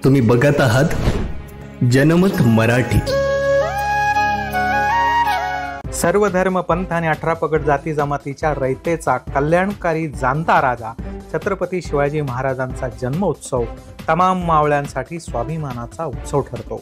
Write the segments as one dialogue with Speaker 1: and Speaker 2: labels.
Speaker 1: तुम्ही बघत आहात जनमत मराठी।
Speaker 2: सर्व धर्म पंथ आणि 18 पगड जाती जमातीच्या रयतेचा कल्याणकारी जाणता राजा छत्रपती शिवाजी महाराजांचा जन्मोत्सव तमाम मावळ्यांसाठी स्वाभिमानाचा उत्सव ठरतो।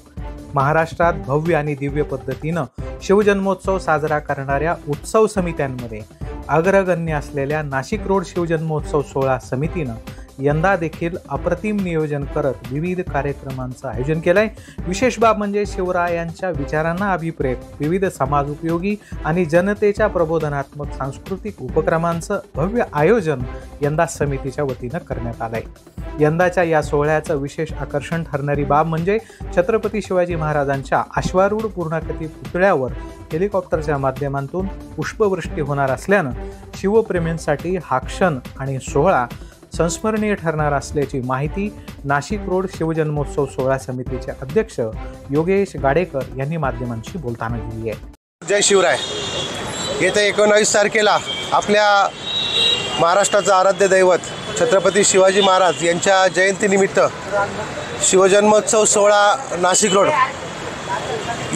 Speaker 2: महाराष्ट्रात भव्य आणि दिव्य पद्धतीनं शिवजन्मोत्सव साजरा करणाऱ्या उत्सव समित्यांमध्ये अग्रगण्य असलेल्या नाशिक रोड शिवजन्मोत्सव सोहळा समितीनं यंदा देखील अप्रतिम नियोजन करत विविध कार्यक्रमांचं आयोजन केलंय। विशेष बाब म्हणजे शिवरायांच्या विचारांना अभिप्रेत विविध समाजोपयोगी आणि जनतेच्या प्रबोधनात्मक सांस्कृतिक उपक्रमांचं भव्य आयोजन यंदा समितीच्या वतीनं करण्यात आलंय। यंदाच्या या सोहळ्याचं विशेष आकर्षण ठरणारी बाब म्हणजे छत्रपती शिवाजी महाराजांच्या अश्वारूढ पूर्णाकृती पुतळ्यावर हेलिकॉप्टरच्या माध्यमातून पुष्पवृष्टी होणार असल्यानं शिवप्रेमींसाठी हा क्षण आणि सोहळा संस्मरणीय ठरणार असल्याची माहिती नाशिक रोड शिवजन्मोत्सव सोहळा समितीचे अध्यक्ष योगेश गाडेकर यांनी माध्यमांशी बोलताना दिली आहे।
Speaker 3: जय शिवराय। येत्या 19 तारखेला आपल्या महाराष्ट्राचं आराध्य दैवत छत्रपती शिवाजी महाराज यांच्या जयंतीनिमित्त शिवजन्मोत्सव सोहळा नाशिक रोड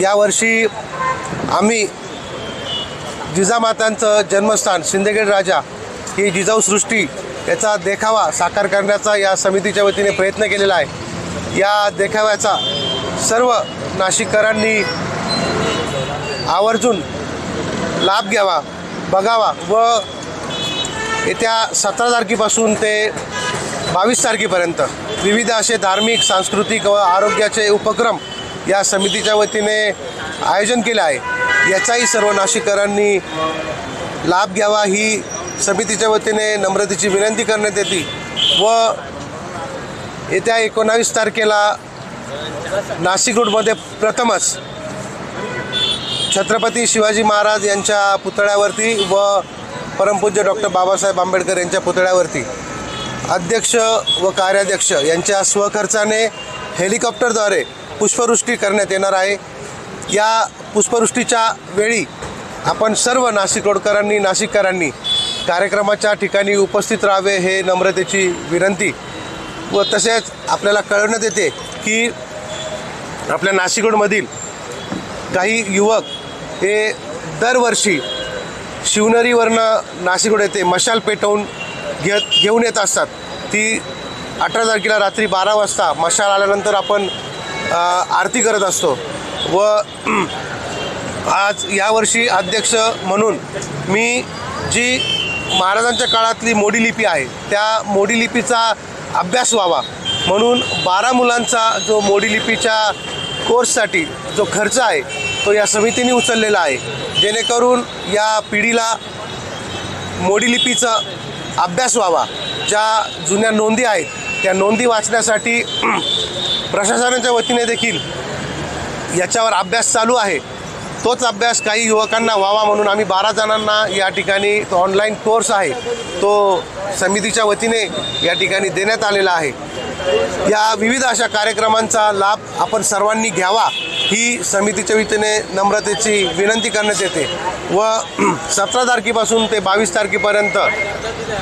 Speaker 3: यावर्षी आम्ही जिजामातांचं जन्मस्थान सिंदखेड राजा ही जिजाऊ सृष्टी याचा देखावा साकार करण्याचा या समितीच्या वतीने प्रयत्न केलेला आहे। या देखाव्याचा सर्व नाशिककरांनी आवर्जून लाभ घ्यावा, बघावा व येत्या 17 तारखेपासून ते 22 तारखेपर्यंत विविध असे धार्मिक, सांस्कृतिक व आरोग्याचे उपक्रम या समितीच्या वतीने आयोजन केले आहे। याचाही सर्व नाशिककरांनी लाभ घ्यावा ही समितीच्या वतीने नम्रतेची विनंती करण्यात येते व येत्या 19 तारखेला नाशिक रोडमध्ये प्रथमच छत्रपती शिवाजी महाराज यांच्या पुतळ्यावरती व परमपूज्य डॉक्टर बाबासाहेब आंबेडकर यांच्या पुतळ्यावरती अध्यक्ष व कार्याध्यक्ष यांच्या स्वखर्चाने हेलिकॉप्टरद्वारे पुष्पवृष्टी करण्यात येणार आहे। या पुष्पवृष्टीच्या वेळी आपण सर्व नाशिक रोडकरांनी, नाशिककरांनी कार्यक्रमाच्या ठिकाणी उपस्थित राहावे हे नम्रतेची विनंती व तसेच आपल्याला कळवण्यात येते की आपल्या नाशिक रोडमधील काही युवक हे दरवर्षी शिवनेरीवरनं नाशिक रोड येथे मशाल पेटवून घेऊन येत असतात। ती 18 तारखेला रात्री 12 वाजता मशाल आल्यानंतर आपण आरती करत असतो व आज यावर्षी अध्यक्ष म्हणून मी जी महाराजांच्या काळातली मोडी लिपी आहे त्या मोडी लिपीचा अभ्यास व्हावा म्हणून 12 मुलांचा जो मोडी लिपीच्या कोर्ससाठी जो खर्च आहे तो या समितीने उचललेला आहे, जेणेकरून या पिढीला मोडी लिपीचा अभ्यास व्हावा। ज्या जुन्या नोंदी आहेत त्या नोंदी वाचण्यासाठी प्रशासनाच्या वतीने देखील याच्यावर अभ्यास चालू आहे। तोच अभ्यास काही युवकांना व्हावा म्हणून आम्ही 12 जणांना या ठिकाणी तो ऑनलाईन कोर्स आहे तो समितीच्या वतीने या ठिकाणी देण्यात आलेला आहे। या विविध अशा कार्यक्रमांचा लाभ आपण सर्वांनी घ्यावा ही समितीच्या वतीने नम्रतेची विनंती करण्यात येते व 17 तारखेपासून ते 22 तारखेपर्यंत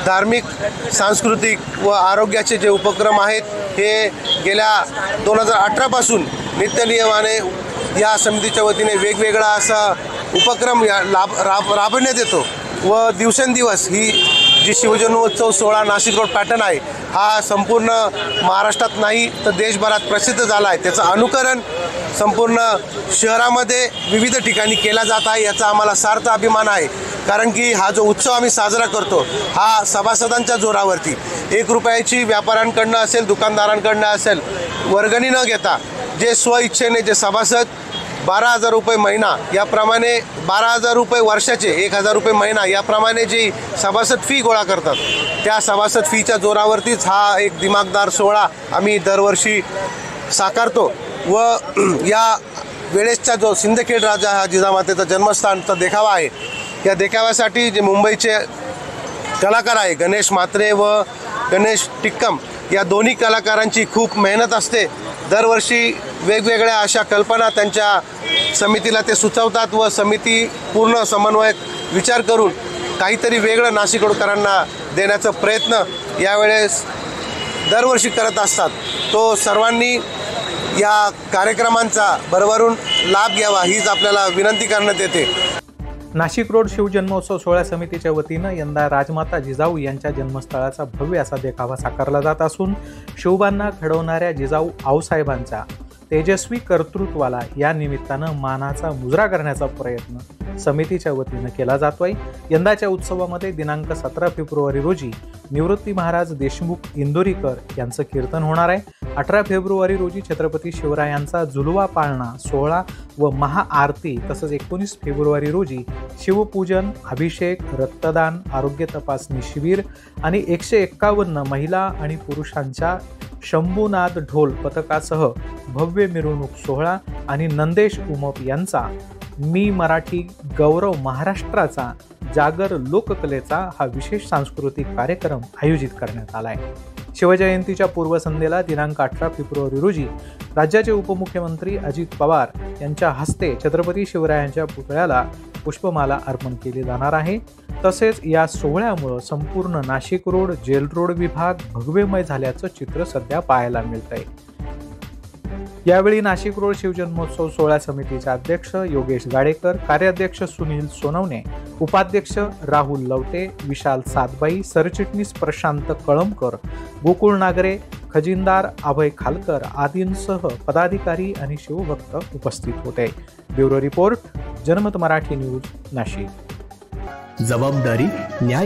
Speaker 3: धार्मिक, सांस्कृतिक व आरोग्याचे जे उपक्रम आहेत हे गेल्या 2018 पासून नित्यनियमाने या समितीच्या वतीने वेगवेगळा असा उपक्रम राबवण्यात येतो व दिवसेंदिवस ही जी शिवजन्मोत्सव सोहळा नाशिक रोड पॅटर्न आहे हा संपूर्ण महाराष्ट्रात नाही तर देशभरात प्रसिद्ध झाला आहे। त्याचं अनुकरण संपूर्ण शहरामध्ये विविध ठिकाणी केला जात आहे। याचा आम्हाला सार्थ अभिमान आहे, कारण की हा जो उत्सव आम्ही साजरा करतो हा सभासदांच्या जोरावरती 1 रुपयाची व्यापाऱ्यांकडनं असेल, दुकानदारांकडनं असेल, वर्गणी न घेता जे स्वइच्छेने जे सभासद 12,000 रुपये महिना याप्रमाणे 12,000 रुपये वर्षाचे 1,000 रुपये महिना याप्रमाणे जी सभासद फी गोळा करतात त्या सभासद फीच्या जोरावरतीच हा एक दिमागदार सोहळा आम्ही दरवर्षी साकारतो व या वेळेसचा जो सिंदखेड राजा हा जिजामातेचा जन्मस्थानचा देखावा आहे या देखाव्यासाठी जे मुंबईचे कलाकार आहे गणेश म्हात्रे व गणेश टिक्कम या दोन्ही कलाकारांची खूप मेहनत असते। दरवर्षी वेगवेगळ्या अशा कल्पना त्यांच्या समितीला ते सुचवतात व समिती पूर्ण समन्वयक विचार करून काहीतरी वेगळं नाशिक रोडकरांना देण्याचा प्रयत्न यावेळेस दरवर्षी करत असतात, तो सर्वांनी या कार्यक्रमांचा भरभरून लाभ घ्यावा हीच आपल्याला विनंती करण्यात येते.
Speaker 2: नाशिक रोड शिवजन्मोत्सव सोहळा समितीच्या वतीनं यंदा राजमाता जिजाऊ यांच्या जन्मस्थळाचा भव्य असा देखावा साकारला जात असून शिवबांना घडवणाऱ्या जिजाऊ आऊसाहेबांच्या तेजस्वी कर्तृत्वाला या निमित्तानं मानाचा मुजरा करण्याचा प्रयत्न समितीच्या वतीनं केला जातोय. यंदाच्या उत्सवामध्ये दिनांक 17 फेब्रुवारी रोजी निवृत्ती महाराज देशमुख इंदोरीकर यांचं कीर्तन होणार आहे. 18 फेब्रुवारी रोजी छत्रपती शिवरायांचा जुलवा पाळणा सोहळा व महाआरती तसंच 19 फेब्रुवारी रोजी शिवपूजन, अभिषेक, रक्तदान, आरोग्य तपासणी शिबिर आणि 151 महिला आणि पुरुषांच्या शंभूनाद ढोल पथकासह भव्य मिरवणूक सोहळा आणि नंदेश उमप यांचा मी मराठी गौरव महाराष्ट्राचा जागर लोककलेचा हा विशेष सांस्कृतिक कार्यक्रम आयोजित करण्यात आला आहे. शिवजयंतीच्या पूर्वसंध्येला दिनांक 18 फेब्रुवारी रोजी राज्याचे उपमुख्यमंत्री अजित पवार यांच्या हस्ते छत्रपती शिवरायांच्या पुतळ्याला पुष्पमाला अर्पण केली जाणार आहे. तसेच या सोहळ्यामुळे संपूर्ण नाशिक रोड, जेल रोड विभाग भगवेमय झाल्याचं चित्र सध्या पाहायला मिळतंय. यावेळी नाशिक रोड शिवजन्मोत्सव सोहळा समितीचे अध्यक्ष योगेश गाडेकर, कार्याध्यक्ष सुनील सोनवणे, उपाध्यक्ष राहुल लवटे, विशाल सातबाई, सरचिटणीस प्रशांत कळमकर, गोकुळ नागरे, खजिनदार अभय खालकर आदींसह पदाधिकारी आणि शिवभक्त उपस्थित होते. ब्युरो रिपोर्ट, जनमत मराठी न्यूज, नाशिक.
Speaker 1: जबाबदारी न्याय